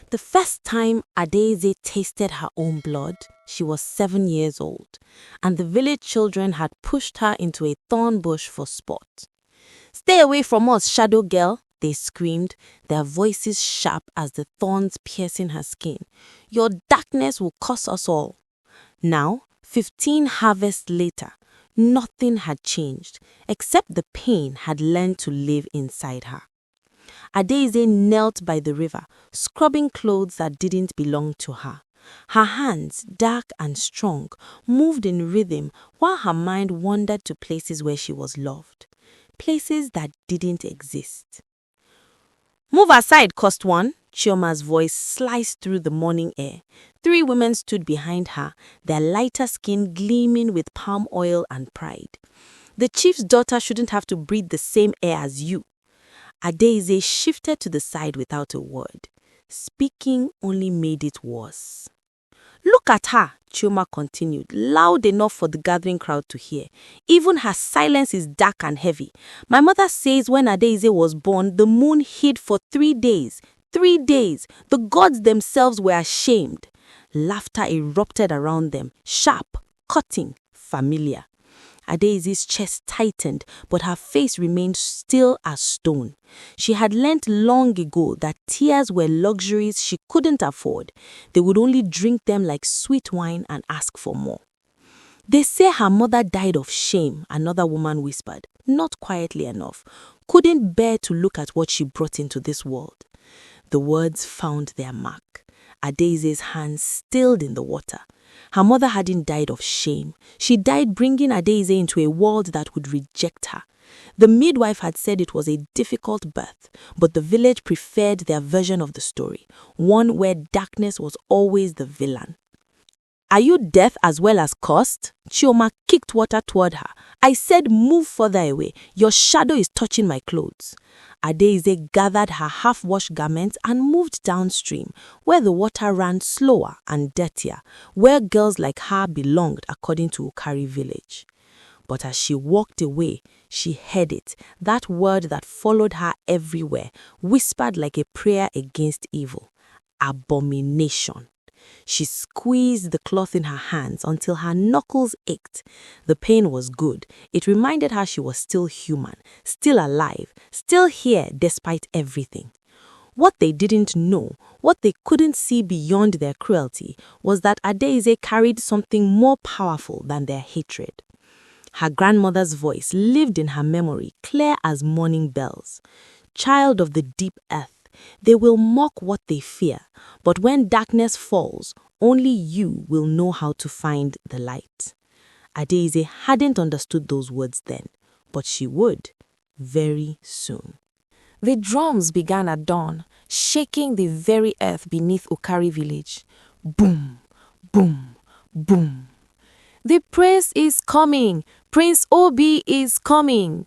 The first time Adaeze tasted her own blood, she was 7 years old, and the village children had pushed her into a thorn bush for sport. "Stay away from us, shadow girl," they screamed, their voices sharp as the thorns piercing her skin. "Your darkness will cost us all." Now, 15 harvests later, nothing had changed, except the pain had learned to live inside her. Adaeze knelt by the river, scrubbing clothes that didn't belong to her. Her hands, dark and strong, moved in rhythm while her mind wandered to places where she was loved. Places that didn't exist. "Move aside, cursed one," Chioma's voice sliced through the morning air. 3 women stood behind her, their lighter skin gleaming with palm oil and pride. "The chief's daughter shouldn't have to breathe the same air as you." Adaeze shifted to the side without a word. Speaking only made it worse. "Look at her," Chioma continued, loud enough for the gathering crowd to hear. "Even her silence is dark and heavy. My mother says when Adaeze was born, the moon hid for 3 days. 3 days. The gods themselves were ashamed." Laughter erupted around them, sharp, cutting, familiar. Adaeze's chest tightened, but her face remained still as stone. She had learnt long ago that tears were luxuries she couldn't afford. They would only drink them like sweet wine and ask for more. "They say her mother died of shame," another woman whispered, not quietly enough. "Couldn't bear to look at what she brought into this world." The words found their mark. Adaeze's hands stilled in the water. Her mother hadn't died of shame. She died bringing Adaeze into a world that would reject her. The midwife had said it was a difficult birth, but the village preferred their version of the story, one where darkness was always the villain. "Are you deaf as well as cursed?" Chioma kicked water toward her. "I said move further away. Your shadow is touching my clothes." Adaeze gathered her half-washed garments and moved downstream, where the water ran slower and dirtier, where girls like her belonged according to Ukari village. But as she walked away, she heard it, that word that followed her everywhere, whispered like a prayer against evil. Abomination. She squeezed the cloth in her hands until her knuckles ached. The pain was good. It reminded her she was still human, still alive, still here despite everything. What they didn't know, what they couldn't see beyond their cruelty, was that Adaeze carried something more powerful than their hatred. Her grandmother's voice lived in her memory, clear as morning bells. "Child of the deep earth, they will mock what they fear, but when darkness falls, only you will know how to find the light." Adaeze hadn't understood those words then, but she would, very soon. The drums began at dawn, shaking the very earth beneath Ukari village. Boom, boom, boom. "The prince is coming! Prince Obi is coming!"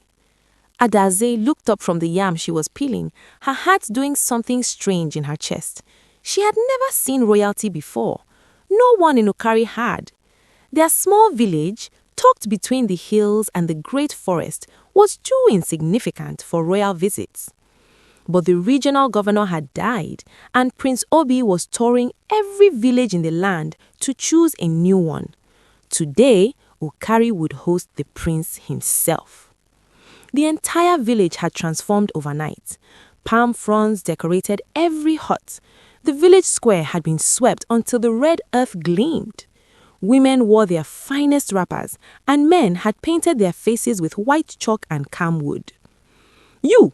Adaeze looked up from the yam she was peeling, her heart doing something strange in her chest. She had never seen royalty before. No one in Ukari had. Their small village, tucked between the hills and the great forest, was too insignificant for royal visits. But the regional governor had died, and Prince Obi was touring every village in the land to choose a new one. Today, Ukari would host the prince himself. The entire village had transformed overnight. Palm fronds decorated every hut. The village square had been swept until the red earth gleamed. Women wore their finest wrappers, and men had painted their faces with white chalk and camwood. "You,"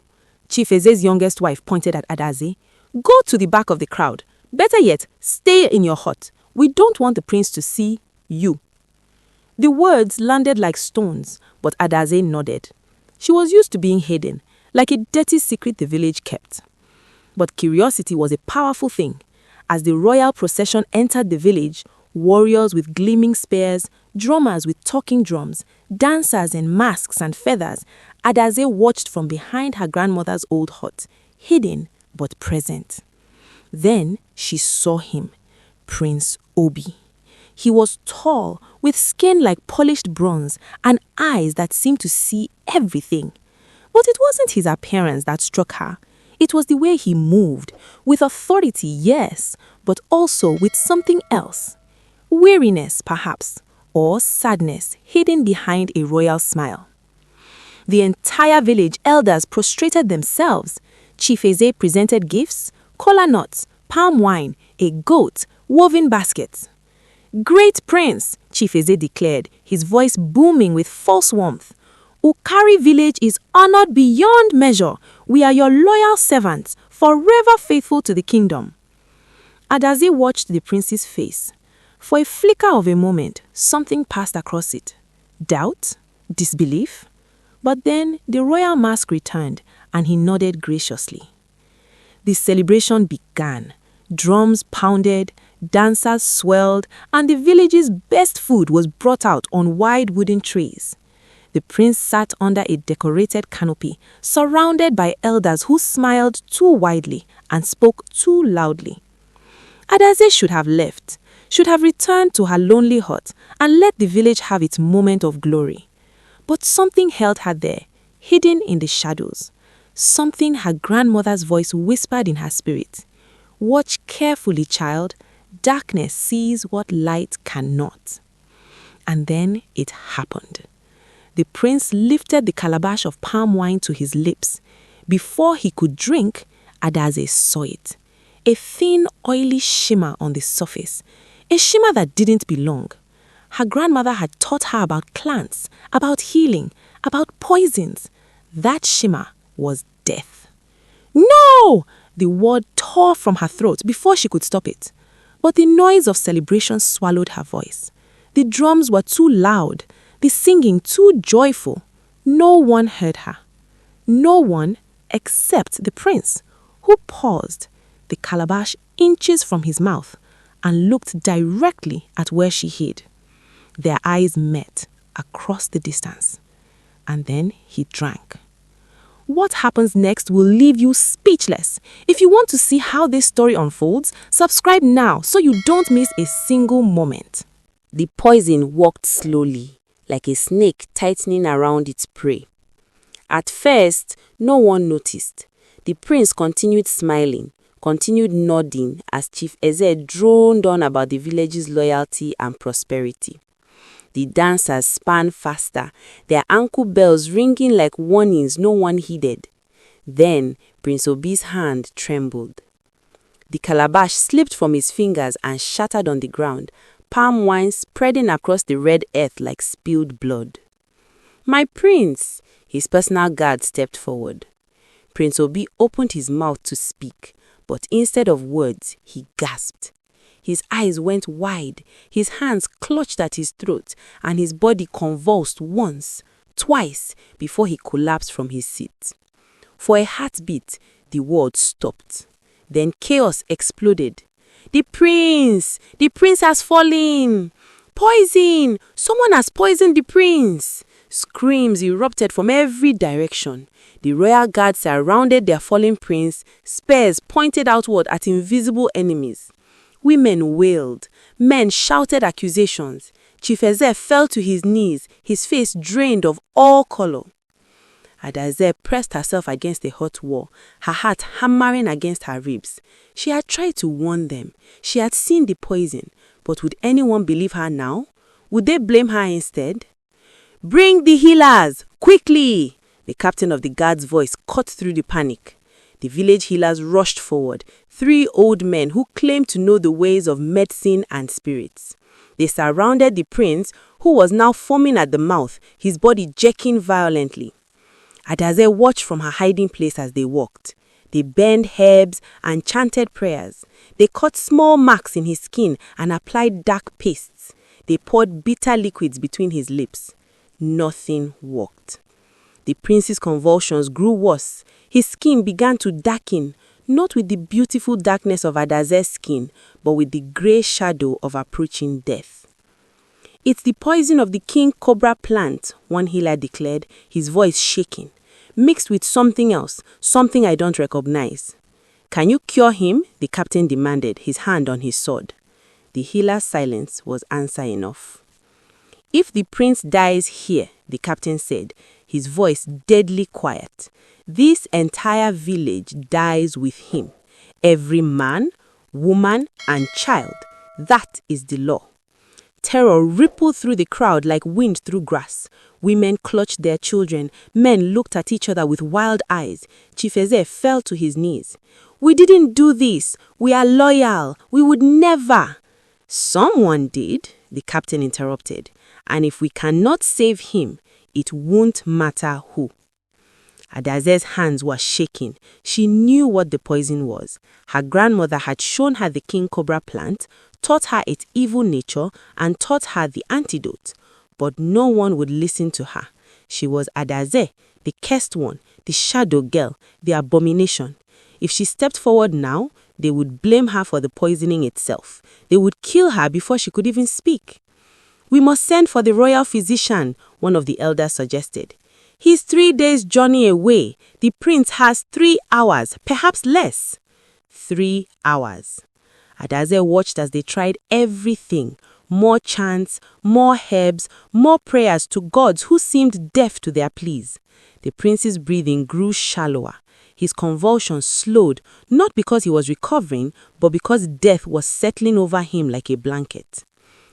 Chief Eze's youngest wife pointed at Adaeze, "go to the back of the crowd. Better yet, stay in your hut. We don't want the prince to see you." The words landed like stones, but Adaeze nodded. She was used to being hidden, like a dirty secret the village kept. But curiosity was a powerful thing. As the royal procession entered the village, warriors with gleaming spears, drummers with talking drums, dancers in masks and feathers, Adaeze watched from behind her grandmother's old hut, hidden but present. Then she saw him, Prince Obi. He was tall, with skin like polished bronze and eyes that seemed to see everything. But it wasn't his appearance that struck her. It was the way he moved, with authority, yes, but also with something else. Weariness, perhaps, or sadness hidden behind a royal smile. The entire village elders prostrated themselves. Chief Eze presented gifts, kola nuts, palm wine, a goat, woven baskets. "Great Prince," Chief Eze declared, his voice booming with false warmth. "Ukari village is honored beyond measure. We are your loyal servants, forever faithful to the kingdom." Adaeze watched the prince's face. For a flicker of a moment, something passed across it. Doubt? Disbelief? But then the royal mask returned, and he nodded graciously. The celebration began. Drums pounded, dancers swelled, and the village's best food was brought out on wide wooden trays. The prince sat under a decorated canopy, surrounded by elders who smiled too widely and spoke too loudly. Adaeze should have left, should have returned to her lonely hut and let the village have its moment of glory. But something held her there, hidden in the shadows. Something her grandmother's voice whispered in her spirit. "Watch carefully, child. Darkness sees what light cannot." And then it happened. The prince lifted the calabash of palm wine to his lips. Before he could drink, Adaeze saw it. A thin, oily shimmer on the surface. A shimmer that didn't belong. Her grandmother had taught her about plants, about healing, about poisons. That shimmer was death. "No!" The word tore from her throat before she could stop it. But the noise of celebration swallowed her voice. The drums were too loud, the singing too joyful. No one heard her. No one except the prince, who paused, the calabash inches from his mouth, and looked directly at where she hid. Their eyes met across the distance. And then he drank. What happens next will leave you speechless. If you want to see how this story unfolds, subscribe now so you don't miss a single moment. The poison walked slowly, like a snake tightening around its prey. At first, no one noticed. The prince continued smiling, continued nodding as Chief Eze droned on about the village's loyalty and prosperity. The dancers span faster, their ankle bells ringing like warnings no one heeded. Then Prince Obi's hand trembled. The calabash slipped from his fingers and shattered on the ground, palm wine spreading across the red earth like spilled blood. "My prince!" His personal guard stepped forward. Prince Obi opened his mouth to speak, but instead of words, he gasped. His eyes went wide, his hands clutched at his throat, and his body convulsed once, twice, before he collapsed from his seat. For a heartbeat, the world stopped. Then chaos exploded. The prince has fallen! Poison! Someone has poisoned the prince!" Screams erupted from every direction. The royal guards surrounded their fallen prince, spears pointed outward at invisible enemies. Women wailed. Men shouted accusations. Chief Eze fell to his knees, his face drained of all color. Adaeze pressed herself against a hot wall, her heart hammering against her ribs. She had tried to warn them. She had seen the poison. But would anyone believe her now? Would they blame her instead? "Bring the healers! Quickly!" The captain of the guard's voice cut through the panic. The village healers rushed forward, 3 old men who claimed to know the ways of medicine and spirits. They surrounded the prince, who was now foaming at the mouth, his body jerking violently. Adaeze watched from her hiding place as they walked. They burned herbs and chanted prayers. They cut small marks in his skin and applied dark pastes. They poured bitter liquids between his lips. Nothing worked. The prince's convulsions grew worse. His skin began to darken, not with the beautiful darkness of Adaze's skin, but with the grey shadow of approaching death. "It's the poison of the king cobra plant," one healer declared, his voice shaking. "Mixed with something else, something I don't recognize." "Can you cure him?" the captain demanded, his hand on his sword. The healer's silence was answer enough. "If the prince dies here," the captain said, his voice deadly quiet. This entire village dies with him. Every man, woman, and child. That is the law. Terror rippled through the crowd like wind through grass. Women clutched their children. Men looked at each other with wild eyes. Chief Eze fell to his knees. "We didn't do this. We are loyal. We would never." "Someone did," the captain interrupted. "And if we cannot save him, it won't matter who." Adaze's hands were shaking. She knew what the poison was. Her grandmother had shown her the king cobra plant, taught her its evil nature, and taught her the antidote. But no one would listen to her. She was Adaeze, the cursed one, the shadow girl, the abomination. If she stepped forward now, they would blame her for the poisoning itself. They would kill her before she could even speak. "We must send for the royal physician," one of the elders suggested. "He's 3 days' journey away. The prince has 3 hours, perhaps less." 3 hours. Adaeze watched as they tried everything. More chants, more herbs, more prayers to gods who seemed deaf to their pleas. The prince's breathing grew shallower. His convulsions slowed, not because he was recovering, but because death was settling over him like a blanket.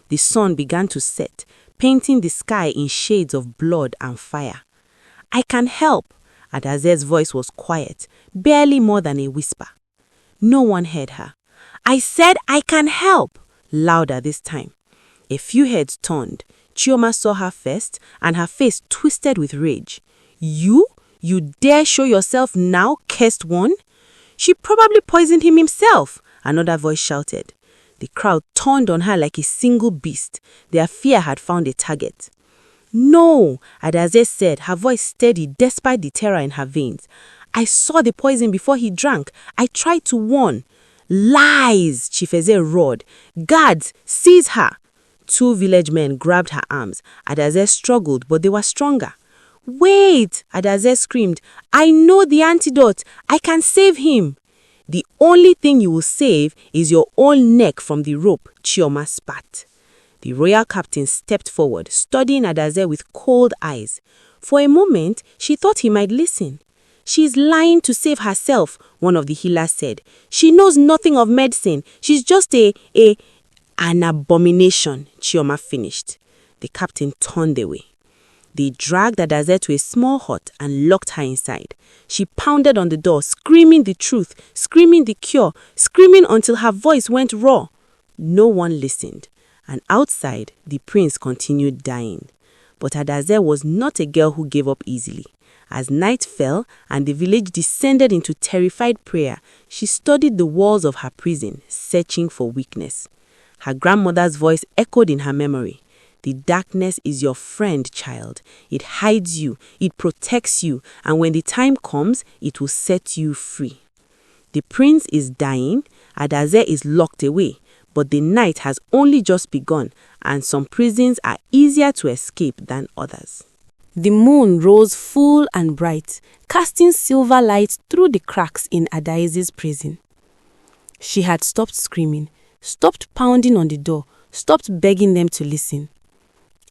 The sun began to set, painting the sky in shades of blood and fire. "I can help." Adaze's voice was quiet, barely more than a whisper. No one heard her. "I said I can help," louder this time. A few heads turned. Chioma saw her first, and her face twisted with rage. "You? You dare show yourself now, cursed one?" "She probably poisoned him himself," another voice shouted. The crowd turned on her like a single beast. Their fear had found a target. "No," Adaeze said, her voice steady despite the terror in her veins. "I saw the poison before he drank. I tried to warn." "Lies!" Chief Eze roared. "Guards, seize her!" 2 village men grabbed her arms. Adaeze struggled, but they were stronger. "Wait!" Adaeze screamed. "I know the antidote. I can save him." "The only thing you will save is your own neck from the rope," Chioma spat. The royal captain stepped forward, studying Adaeze with cold eyes. For a moment, she thought he might listen. "She's lying to save herself," one of the healers said. "She knows nothing of medicine. She's just an abomination," Chioma finished. The captain turned away. They dragged Adaeze to a small hut and locked her inside. She pounded on the door, screaming the truth, screaming the cure, screaming until her voice went raw. No one listened, and outside, the prince continued dying. But Adaeze was not a girl who gave up easily. As night fell and the village descended into terrified prayer, she studied the walls of her prison, searching for weakness. Her grandmother's voice echoed in her memory. "The darkness is your friend, child. It hides you, it protects you, and when the time comes, it will set you free." The prince is dying, Adaeze is locked away, but the night has only just begun, and some prisons are easier to escape than others. The moon rose full and bright, casting silver light through the cracks in Adaeze's prison. She had stopped screaming, stopped pounding on the door, stopped begging them to listen.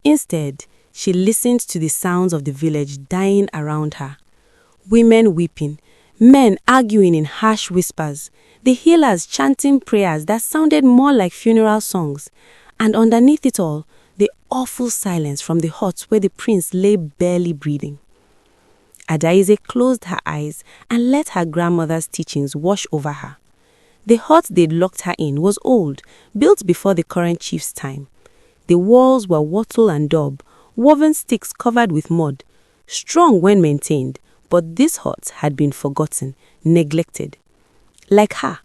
Instead, she listened to the sounds of the village dying around her. Women weeping, men arguing in harsh whispers, the healers chanting prayers that sounded more like funeral songs, and underneath it all, the awful silence from the hut where the prince lay barely breathing. Adaeze closed her eyes and let her grandmother's teachings wash over her. The hut they'd locked her in was old, built before the current chief's time. The walls were wattle and daub, woven sticks covered with mud, strong when maintained, but this hut had been forgotten, neglected. Like her.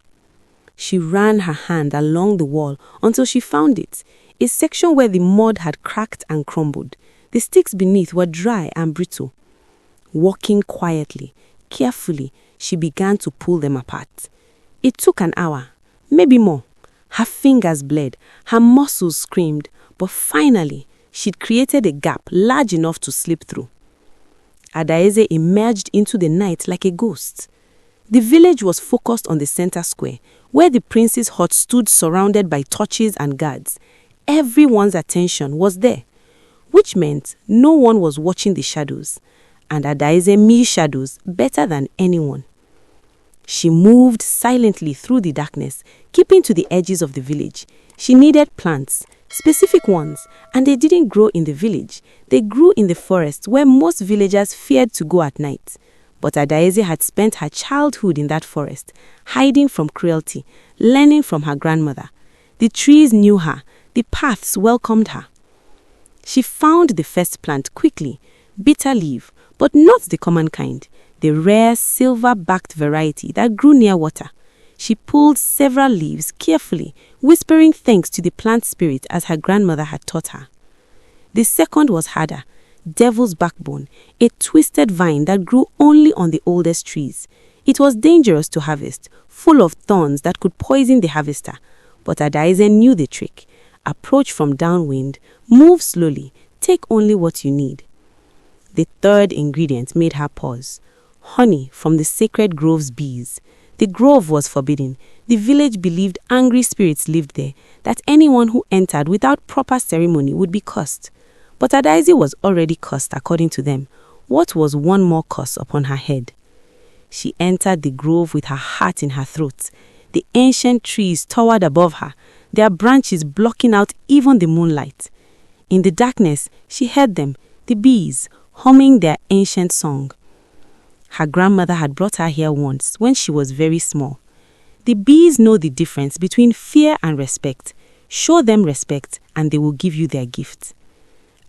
She ran her hand along the wall until she found it, a section where the mud had cracked and crumbled. The sticks beneath were dry and brittle. Walking quietly, carefully, she began to pull them apart. It took an hour, maybe more. Her fingers bled, her muscles screamed, but finally, she'd created a gap large enough to slip through. Adaeze emerged into the night like a ghost. The village was focused on the center square, where the prince's hut stood surrounded by torches and guards. Everyone's attention was there, which meant no one was watching the shadows. and Adaeze knew shadows better than anyone. She moved silently through the darkness, keeping to the edges of the village. She needed plants, specific ones, and they didn't grow in the village. They grew in the forest where most villagers feared to go at night. But Adaeze had spent her childhood in that forest, hiding from cruelty, learning from her grandmother. The trees knew her, the paths welcomed her. She found the first plant quickly, bitter leaf, but not the common kind, the rare silver-backed variety that grew near water. She pulled several leaves carefully, whispering thanks to the plant spirit as her grandmother had taught her. The second was harder, devil's backbone, a twisted vine that grew only on the oldest trees. It was dangerous to harvest, full of thorns that could poison the harvester. But Adaeze knew the trick. Approach from downwind, move slowly, take only what you need. The third ingredient made her pause. Honey from the sacred grove's bees. The grove was forbidden. The village believed angry spirits lived there, that anyone who entered without proper ceremony would be cursed. But Adaeze was already cursed according to them. What was one more curse upon her head? She entered the grove with her heart in her throat. The ancient trees towered above her, their branches blocking out even the moonlight. In the darkness, she heard them, the bees, humming their ancient song. Her grandmother had brought her here once when she was very small. The bees know the difference between fear and respect. Show them respect and they will give you their gift.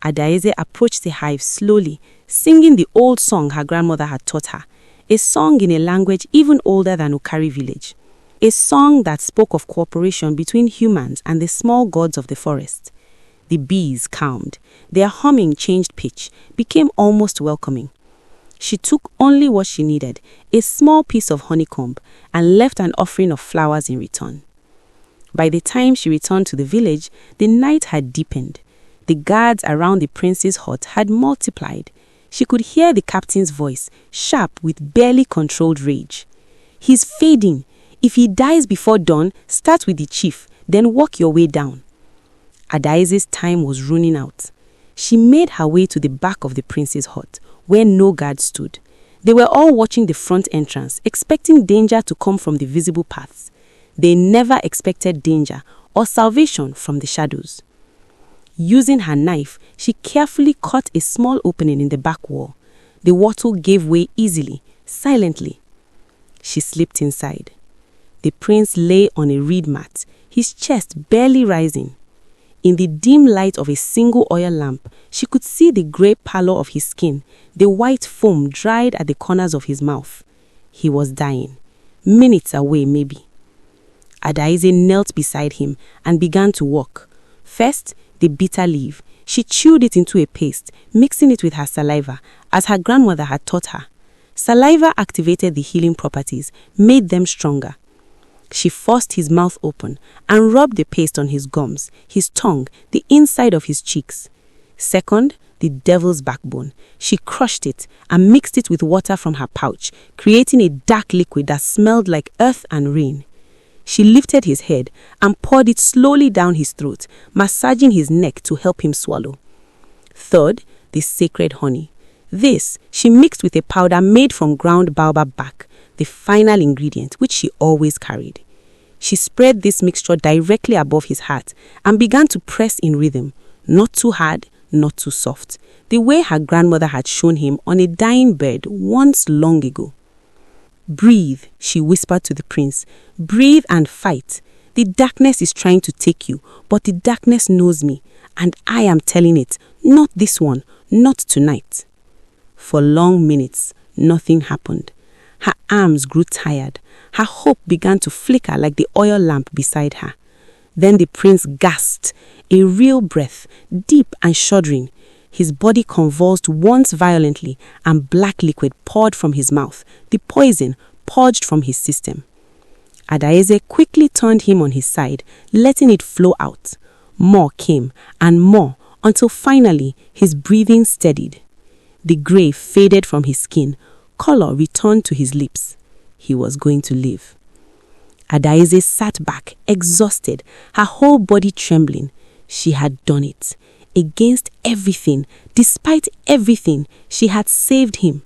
Adaeze approached the hive slowly, singing the old song her grandmother had taught her, a song in a language even older than Ukari village, a song that spoke of cooperation between humans and the small gods of the forest. The bees calmed. Their humming changed pitch, became almost welcoming. She took only what she needed, a small piece of honeycomb, and left an offering of flowers in return. By the time she returned to the village, the night had deepened. The guards around the prince's hut had multiplied. She could hear the captain's voice, sharp with barely controlled rage. "He's fading. If he dies before dawn, start with the chief, then walk your way down." Adaeze's time was running out. She made her way to the back of the prince's hut, where no guards stood. They were all watching the front entrance, expecting danger to come from the visible paths. They never expected danger or salvation from the shadows. Using her knife, she carefully cut a small opening in the back wall. The wattle gave way easily, silently. She slipped inside. The prince lay on a reed mat, his chest barely rising. In the dim light of a single oil lamp, she could see the grey pallor of his skin, the white foam dried at the corners of his mouth. He was dying. Minutes away, maybe. Adaeze knelt beside him and began to walk. First, the bitter leaf. She chewed it into a paste, mixing it with her saliva, as her grandmother had taught her. Saliva activated the healing properties, made them stronger. She forced his mouth open and rubbed the paste on his gums, his tongue, the inside of his cheeks. Second, the devil's backbone. She crushed it and mixed it with water from her pouch, creating a dark liquid that smelled like earth and rain. She lifted his head and poured it slowly down his throat, massaging his neck to help him swallow. Third, the sacred honey. This she mixed with a powder made from ground baobab bark, the final ingredient which she always carried. She spread this mixture directly above his heart and began to press in rhythm, not too hard, not too soft, the way her grandmother had shown him on a dying bed once long ago. "Breathe," she whispered to the prince. "Breathe and fight. The darkness is trying to take you, but the darkness knows me, and I am telling it, not this one, not tonight." For long minutes, nothing happened. Her arms grew tired. Her hope began to flicker like the oil lamp beside her. Then the prince gasped, a real breath, deep and shuddering. His body convulsed once violently, and black liquid poured from his mouth, the poison purged from his system. Adaeze quickly turned him on his side, letting it flow out. More came, and more, until finally his breathing steadied. The grey faded from his skin, color returned to his lips. He was going to live. Adaeze sat back, exhausted, her whole body trembling. She had done it. Against everything, despite everything, she had saved him.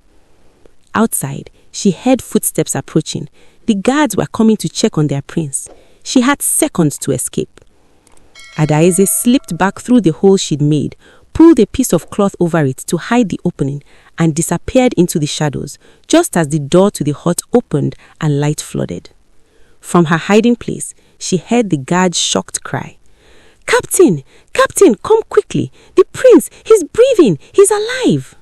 Outside, she heard footsteps approaching. The guards were coming to check on their prince. She had seconds to escape. Adaeze slipped back through the hole she'd made, pulled a piece of cloth over it to hide the opening, and disappeared into the shadows, just as the door to the hut opened and light flooded. From her hiding place, she heard the guard's shocked cry. "Captain! Captain, come quickly! The prince, he's breathing! He's alive!"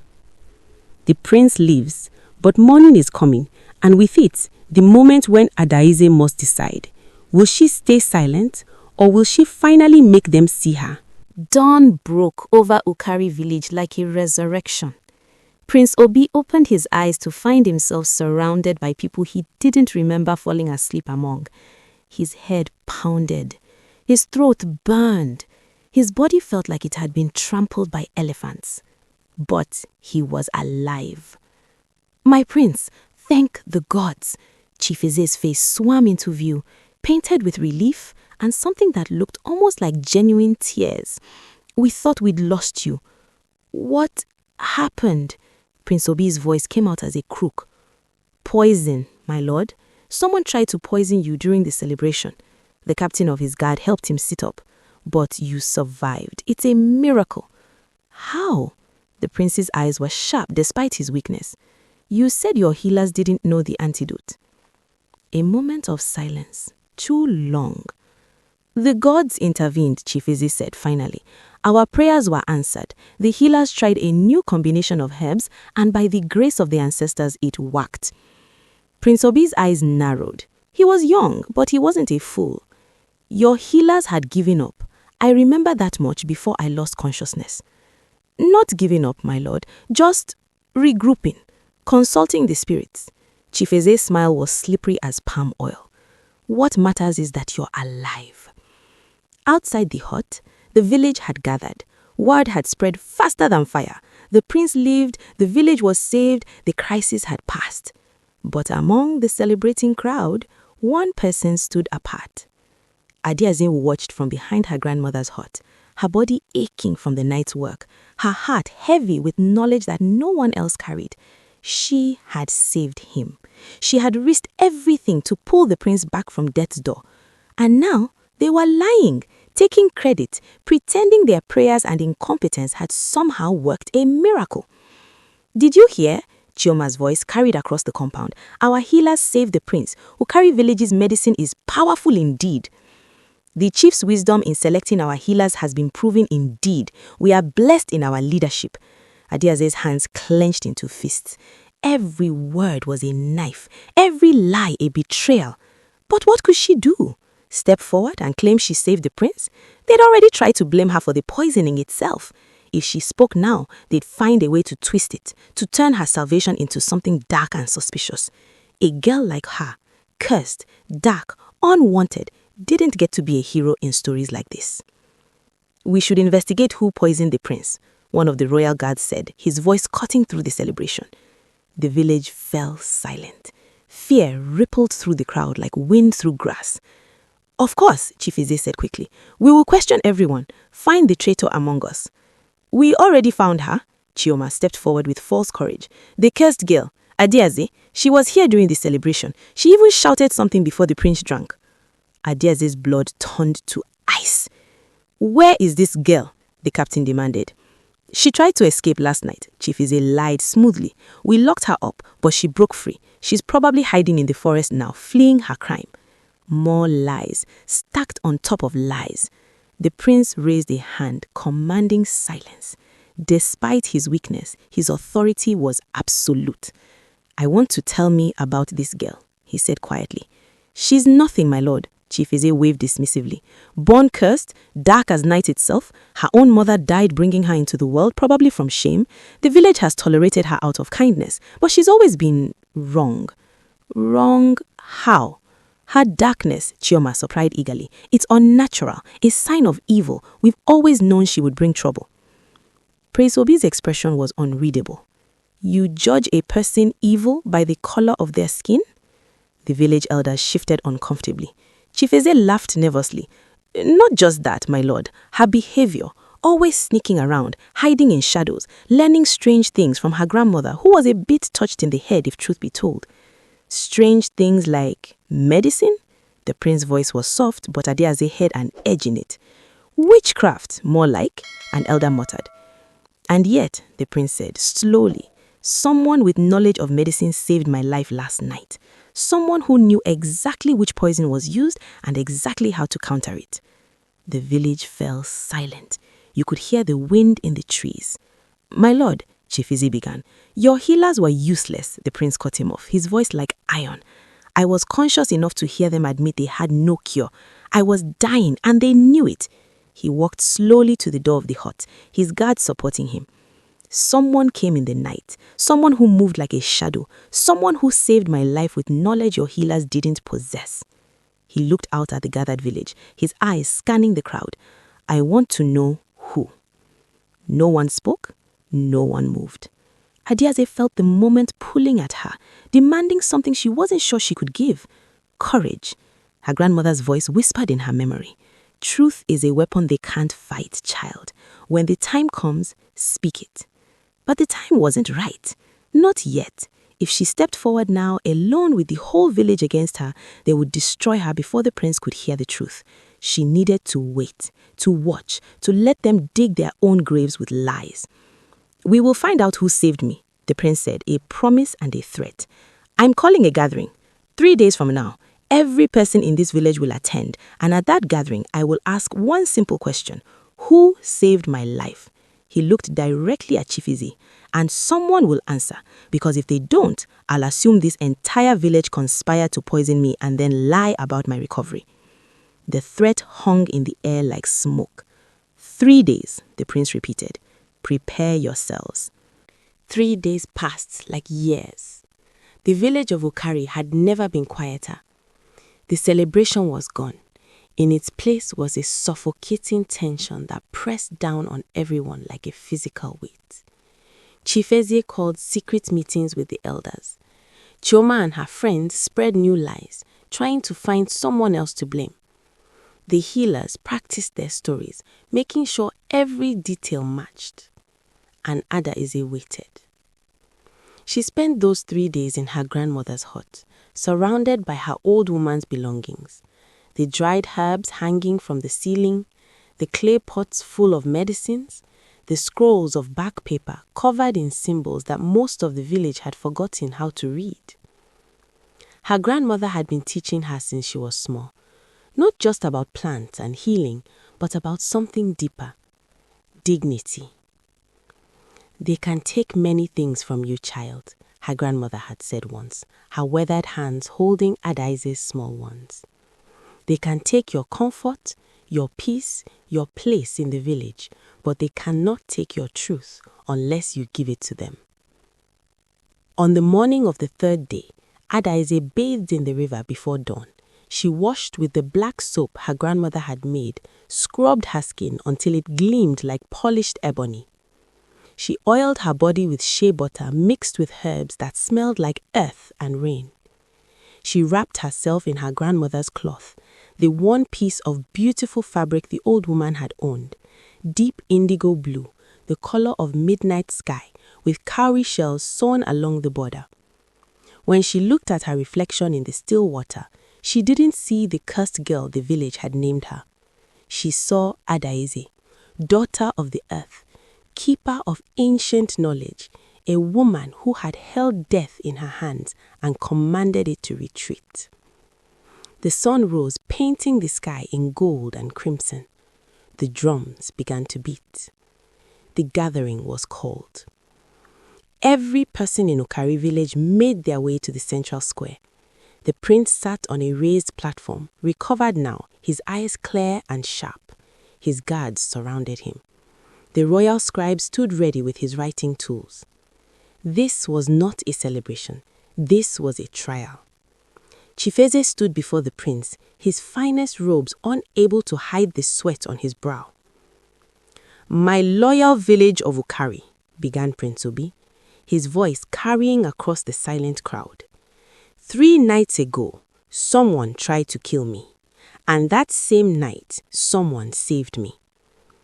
The prince leaves, but morning is coming, and with it, the moment when Adaeze must decide. Will she stay silent, or will she finally make them see her? Dawn broke over Ukari village like a resurrection. Prince Obi opened his eyes to find himself surrounded by people he didn't remember falling asleep among. His head pounded. His throat burned. His body felt like it had been trampled by elephants. But he was alive. "My prince, thank the gods." Chief Eze's face swam into view, painted with relief and something that looked almost like genuine tears. "We thought we'd lost you." "What happened?" Prince Obi's voice came out as a croak. "Poison, my lord. Someone tried to poison you during the celebration. The captain of his guard helped him sit up, but you survived. It's a miracle." "How?" The prince's eyes were sharp despite his weakness. "You said your healers didn't know the antidote." A moment of silence, too long. "The gods intervened," Chief Eze said finally. "Our prayers were answered. The healers tried a new combination of herbs, and by the grace of the ancestors, it worked." Prince Obi's eyes narrowed. He was young, but he wasn't a fool. "Your healers had given up. I remember that much before I lost consciousness." "Not giving up, my lord, just regrouping, consulting the spirits." Chief Eze's smile was slippery as palm oil. "What matters is that you're alive." Outside the hut, the village had gathered. Word had spread faster than fire. The prince lived, the village was saved, the crisis had passed. But among the celebrating crowd, one person stood apart. Adaeze watched from behind her grandmother's hut, her body aching from the night's work, her heart heavy with knowledge that no one else carried. She had saved him. She had risked everything to pull the prince back from death's door. And now they were lying, taking credit, pretending their prayers and incompetence had somehow worked a miracle. "Did you hear?" Chioma's voice carried across the compound. "Our healers saved the prince. Ukari village's medicine is powerful indeed." "The chief's wisdom in selecting our healers has been proven indeed. We are blessed in our leadership." Adaeze's hands clenched into fists. Every word was a knife, every lie a betrayal. But what could she do? Step forward and claim she saved the prince? They'd already tried to blame her for the poisoning itself. If she spoke now, they'd find a way to twist it, to turn her salvation into something dark and suspicious. A girl like her, cursed, dark, unwanted, didn't get to be a hero in stories like this. "We should investigate who poisoned the prince," one of the royal guards said, his voice cutting through the celebration. The village fell silent. Fear rippled through the crowd like wind through grass. "Of course," Chief Eze said quickly. "We will question everyone, find the traitor among us." "We already found her." Chioma stepped forward with false courage. "The cursed girl, Adaeze, she was here during the celebration. She even shouted something before the prince drank." Adaeze's blood turned to ice. "Where is this girl?" the captain demanded. "She tried to escape last night," Chief Eze lied smoothly. "We locked her up, but she broke free. She's probably hiding in the forest now, fleeing her crime." More lies, stacked on top of lies. The prince raised a hand, commanding silence. Despite his weakness, his authority was absolute. "I want to tell me about this girl," he said quietly. "She's nothing, my lord," Chief Eze waved dismissively. "Born cursed, dark as night itself, her own mother died bringing her into the world, probably from shame. The village has tolerated her out of kindness, but she's always been wrong." "Wrong how?" "Her darkness," Chioma supplied eagerly. "It's unnatural, a sign of evil. We've always known she would bring trouble." Prince Obi's expression was unreadable. "You judge a person evil by the color of their skin?" The village elders shifted uncomfortably. Chief Eze laughed nervously. "Not just that, my lord. Her behavior, always sneaking around, hiding in shadows, learning strange things from her grandmother, who was a bit touched in the head if truth be told. Strange things like medicine? The prince's voice was soft, but Adaeze had an edge in it. Witchcraft, more like, an elder muttered. And yet, the prince said, slowly, someone with knowledge of medicine saved my life last night. Someone who knew exactly which poison was used and exactly how to counter it. The village fell silent. You could hear the wind in the trees. My lord, Chief Izzy began, your healers were useless, the prince cut him off, his voice like iron. I was conscious enough to hear them admit they had no cure. I was dying and they knew it. He walked slowly to the door of the hut, his guards supporting him. Someone came in the night, someone who moved like a shadow, someone who saved my life with knowledge your healers didn't possess. He looked out at the gathered village, his eyes scanning the crowd. I want to know who. No one spoke, no one moved. Adaeze felt the moment pulling at her, demanding something she wasn't sure she could give. Courage. Her grandmother's voice whispered in her memory. Truth is a weapon they can't fight, child. When the time comes, speak it. But the time wasn't right. Not yet. If she stepped forward now, alone with the whole village against her, they would destroy her before the prince could hear the truth. She needed to wait, to watch, to let them dig their own graves with lies. We will find out who saved me, the prince said, a promise and a threat. I'm calling a gathering. 3 days from now, every person in this village will attend, and at that gathering, I will ask one simple question. Who saved my life? He looked directly at Chief Izzy, and someone will answer, because if they don't, I'll assume this entire village conspired to poison me and then lie about my recovery. The threat hung in the air like smoke. 3 days, the prince repeated. Prepare yourselves. 3 days passed like years. The village of Ukari had never been quieter. The celebration was gone. In its place was a suffocating tension that pressed down on everyone like a physical weight. Chief Adaeze called secret meetings with the elders. Chioma and her friends spread new lies, trying to find someone else to blame. The healers practiced their stories, making sure every detail matched. And Adaeze waited. She spent those 3 days in her grandmother's hut, surrounded by her old woman's belongings. The dried herbs hanging from the ceiling, the clay pots full of medicines, the scrolls of bark paper covered in symbols that most of the village had forgotten how to read. Her grandmother had been teaching her since she was small, not just about plants and healing, but about something deeper, dignity. They can take many things from you, child, her grandmother had said once, her weathered hands holding Adaeze's small ones. They can take your comfort, your peace, your place in the village, but they cannot take your truth unless you give it to them. On the morning of the 3rd day, Adaeze bathed in the river before dawn. She washed with the black soap her grandmother had made, scrubbed her skin until it gleamed like polished ebony. She oiled her body with shea butter mixed with herbs that smelled like earth and rain. She wrapped herself in her grandmother's cloth, the one piece of beautiful fabric the old woman had owned, deep indigo blue, the color of midnight sky, with cowrie shells sewn along the border. When she looked at her reflection in the still water, she didn't see the cursed girl the village had named her. She saw Adaeze, daughter of the earth, keeper of ancient knowledge, a woman who had held death in her hands and commanded it to retreat. The sun rose, painting the sky in gold and crimson. The drums began to beat. The gathering was called. Every person in Ukari village made their way to the central square. The prince sat on a raised platform, recovered now, his eyes clear and sharp. His guards surrounded him. The royal scribe stood ready with his writing tools. This was not a celebration. This was a trial. Chief Adaeze stood before the prince, his finest robes unable to hide the sweat on his brow. "My loyal village of Ukari," began Prince Obi, his voice carrying across the silent crowd. 3 nights ago, someone tried to kill me, and that same night, someone saved me.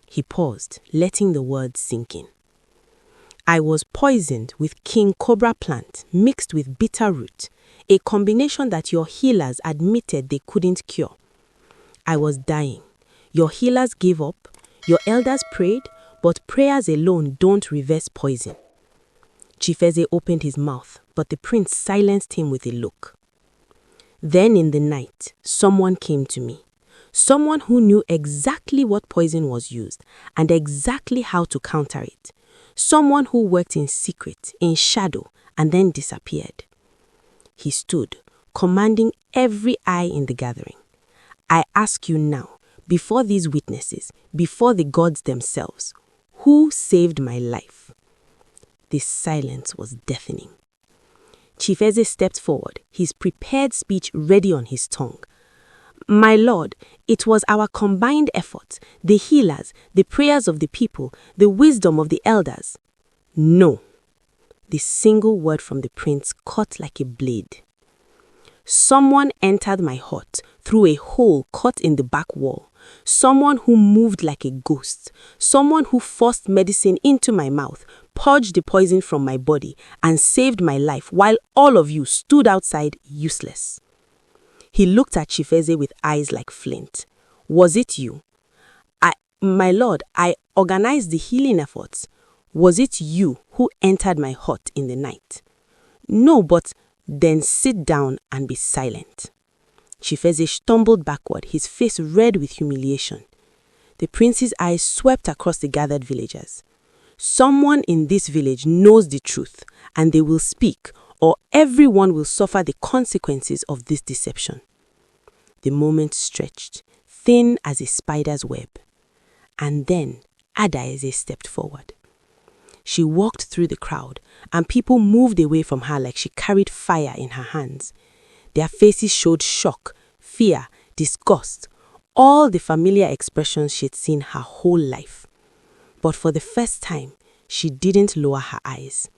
He paused, letting the words sink in. I was poisoned with king cobra plant mixed with bitter root, a combination that your healers admitted they couldn't cure. I was dying. Your healers gave up, your elders prayed, but prayers alone don't reverse poison. Chifeze opened his mouth, but the prince silenced him with a look. Then in the night, someone came to me. Someone who knew exactly what poison was used and exactly how to counter it. Someone who worked in secret, in shadow, and then disappeared. He stood, commanding every eye in the gathering. I ask you now, before these witnesses, before the gods themselves, who saved my life? The silence was deafening. Chifeze stepped forward, his prepared speech ready on his tongue. My lord, it was our combined efforts, the healers, the prayers of the people, the wisdom of the elders. No. The single word from the prince cut like a blade. Someone entered my hut through a hole cut in the back wall. Someone who moved like a ghost. Someone who forced medicine into my mouth, purged the poison from my body, and saved my life while all of you stood outside useless. He looked at Chifeze with eyes like flint. Was it you? My lord, I organized the healing efforts. Was it you who entered my hut in the night? No, but then sit down and be silent. Chifeze stumbled backward, his face red with humiliation. The prince's eyes swept across the gathered villagers. Someone in this village knows the truth, and they will speak, or everyone will suffer the consequences of this deception. The moment stretched, thin as a spider's web. And then Adaeze stepped forward. She walked through the crowd, and people moved away from her like she carried fire in her hands. Their faces showed shock, fear, disgust, all the familiar expressions she'd seen her whole life. But for the first time, she didn't lower her eyes.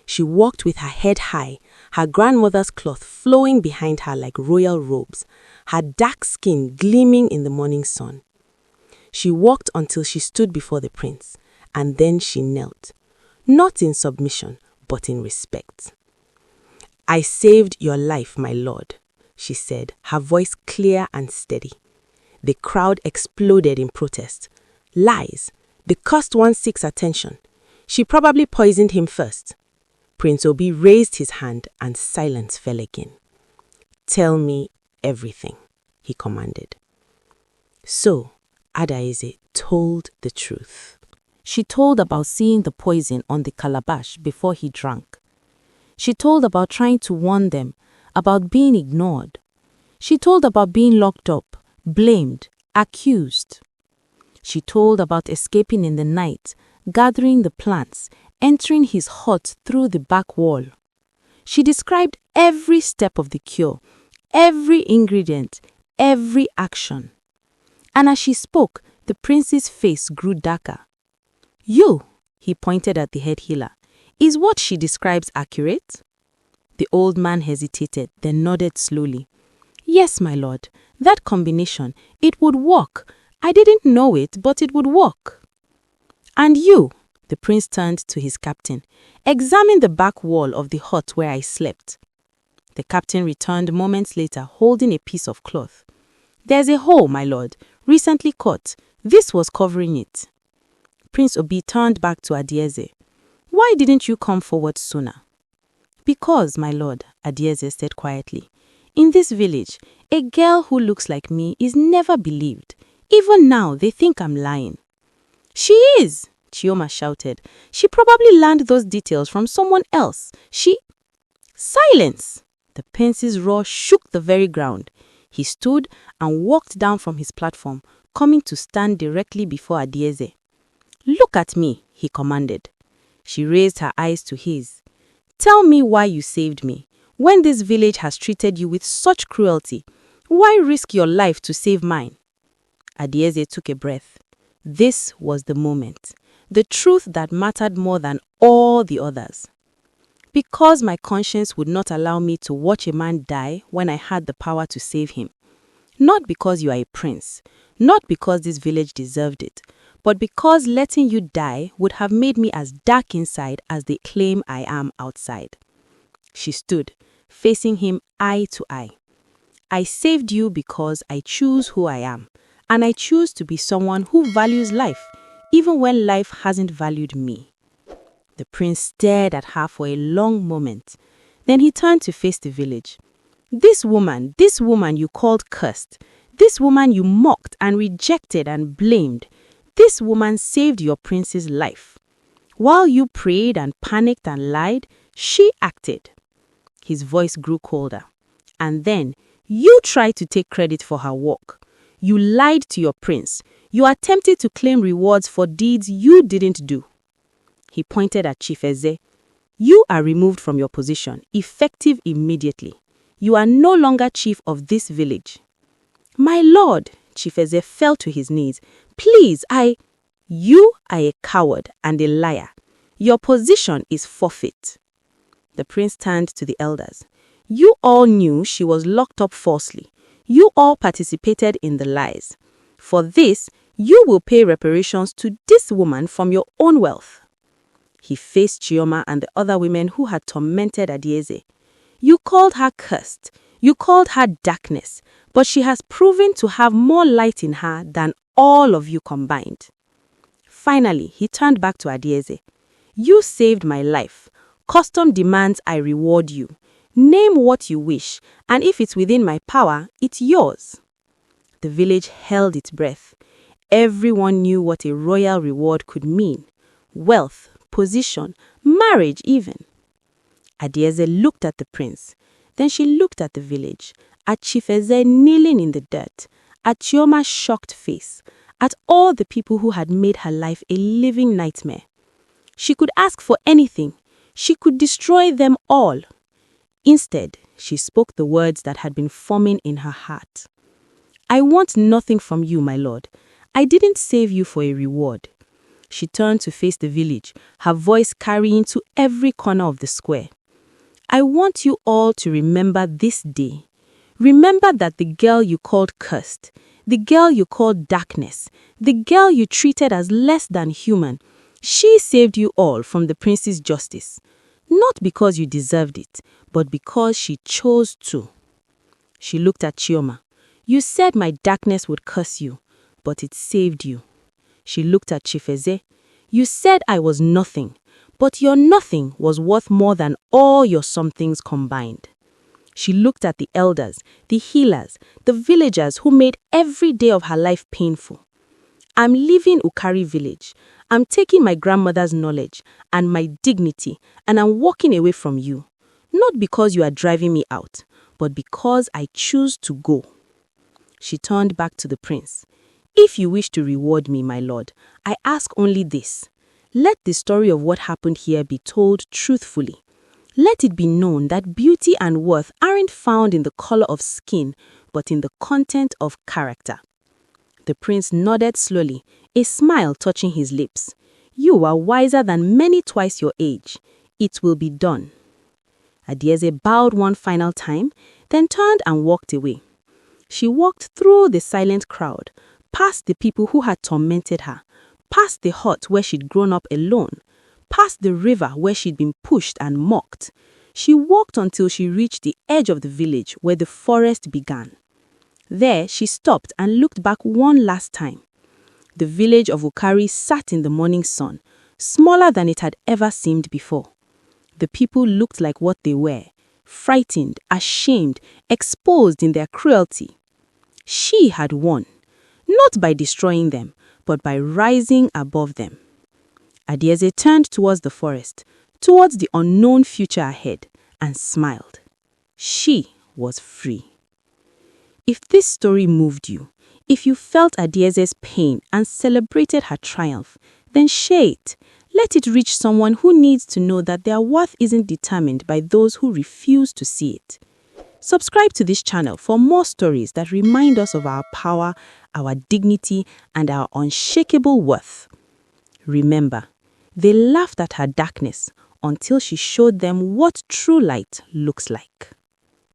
She walked with her head high, her grandmother's cloth flowing behind her like royal robes, her dark skin gleaming in the morning sun. She walked until she stood before the prince, and then she knelt, not in submission, but in respect. I saved your life, my lord, she said, her voice clear and steady. The crowd exploded in protest. Lies. The cursed one seeks attention. She probably poisoned him first. Prince Obi raised his hand and silence fell again. Tell me everything, he commanded. So, Adaeze told the truth. She told about seeing the poison on the calabash before he drank. She told about trying to warn them, about being ignored. She told about being locked up, blamed, accused. She told about escaping in the night, gathering the plants, entering his hut through the back wall. She described every step of the cure, every ingredient, every action. And as she spoke, the prince's face grew darker. You, he pointed at the head healer, is what she describes accurate? The old man hesitated, then nodded slowly. Yes, my lord, that combination, it would work. I didn't know it, but it would work. And you, the prince turned to his captain, examine the back wall of the hut where I slept. The captain returned moments later, holding a piece of cloth. There's a hole, my lord, recently cut. This was covering it. Prince Obi turned back to Adaeze. Why didn't you come forward sooner? Because, my lord, Adaeze said quietly, in this village, a girl who looks like me is never believed. Even now, they think I'm lying. She is, Chioma shouted. She probably learned those details from someone else. Silence! The prince's roar shook the very ground. He stood and walked down from his platform, coming to stand directly before Adaeze. Look at me, he commanded. She raised her eyes to his. Tell me why you saved me. When this village has treated you with such cruelty, why risk your life to save mine? Adaeze took a breath. This was the moment, the truth that mattered more than all the others. Because my conscience would not allow me to watch a man die when I had the power to save him. Not because you are a prince, not because this village deserved it, but because letting you die would have made me as dark inside as they claim I am outside." She stood, facing him eye to eye. "I saved you because I choose who I am, and I choose to be someone who values life, even when life hasn't valued me." The prince stared at her for a long moment. Then he turned to face the village. This woman you called cursed, this woman you mocked and rejected and blamed, this woman saved your prince's life. While you prayed and panicked and lied, she acted." His voice grew colder. "And then you tried to take credit for her work. You lied to your prince. You attempted to claim rewards for deeds you didn't do." He pointed at Chief Eze. "You are removed from your position, effective immediately. You are no longer chief of this village." "My lord," Chief Eze fell to his knees. "Please, You are a coward and a liar. Your position is forfeit." The prince turned to the elders. "You all knew she was locked up falsely. You all participated in the lies. For this, you will pay reparations to this woman from your own wealth." He faced Chioma and the other women who had tormented Adaeze. "You called her cursed. You called her darkness, but she has proven to have more light in her than all of you combined." Finally, he turned back to Adaeze. "You saved my life. Custom demands I reward you. Name what you wish, and if it's within my power, it's yours." The village held its breath. Everyone knew what a royal reward could mean. Wealth, position, marriage even. Adaeze looked at the prince. Then she looked at the village, at Chief Eze kneeling in the dirt, at Chioma's shocked face, at all the people who had made her life a living nightmare. She could ask for anything. She could destroy them all. Instead, she spoke the words that had been forming in her heart. "I want nothing from you, my lord. I didn't save you for a reward." She turned to face the village, her voice carrying to every corner of the square. "I want you all to remember this day. Remember that the girl you called cursed, the girl you called darkness, the girl you treated as less than human, she saved you all from the prince's justice. Not because you deserved it, but because she chose to." She looked at Chioma. "You said my darkness would curse you, but it saved you." She looked at Chief Eze. "You said I was nothing, but your nothing was worth more than all your somethings combined." She looked at the elders, the healers, the villagers who made every day of her life painful. "I'm leaving Ukari village. I'm taking my grandmother's knowledge and my dignity, and I'm walking away from you. Not because you are driving me out, but because I choose to go." She turned back to the prince. "If you wish to reward me, my lord, I ask only this. Let the story of what happened here be told truthfully. Let it be known that beauty and worth aren't found in the color of skin, but in the content of character." The prince nodded slowly, a smile touching his lips. "You are wiser than many twice your age. It will be done." Adaeze bowed one final time, then turned and walked away. She walked through the silent crowd, past the people who had tormented her, past the hut where she'd grown up alone, past the river where she'd been pushed and mocked. She walked until she reached the edge of the village where the forest began. There, she stopped and looked back one last time. The village of Ukari sat in the morning sun, smaller than it had ever seemed before. The people looked like what they were, frightened, ashamed, exposed in their cruelty. She had won, not by destroying them, but by rising above them. Adaeze turned towards the forest, towards the unknown future ahead, and smiled. She was free. If this story moved you, if you felt Adaeze's pain and celebrated her triumph, then share it. Let it reach someone who needs to know that their worth isn't determined by those who refuse to see it. Subscribe to this channel for more stories that remind us of our power, our dignity, and our unshakable worth. Remember, they laughed at her darkness until she showed them what true light looks like.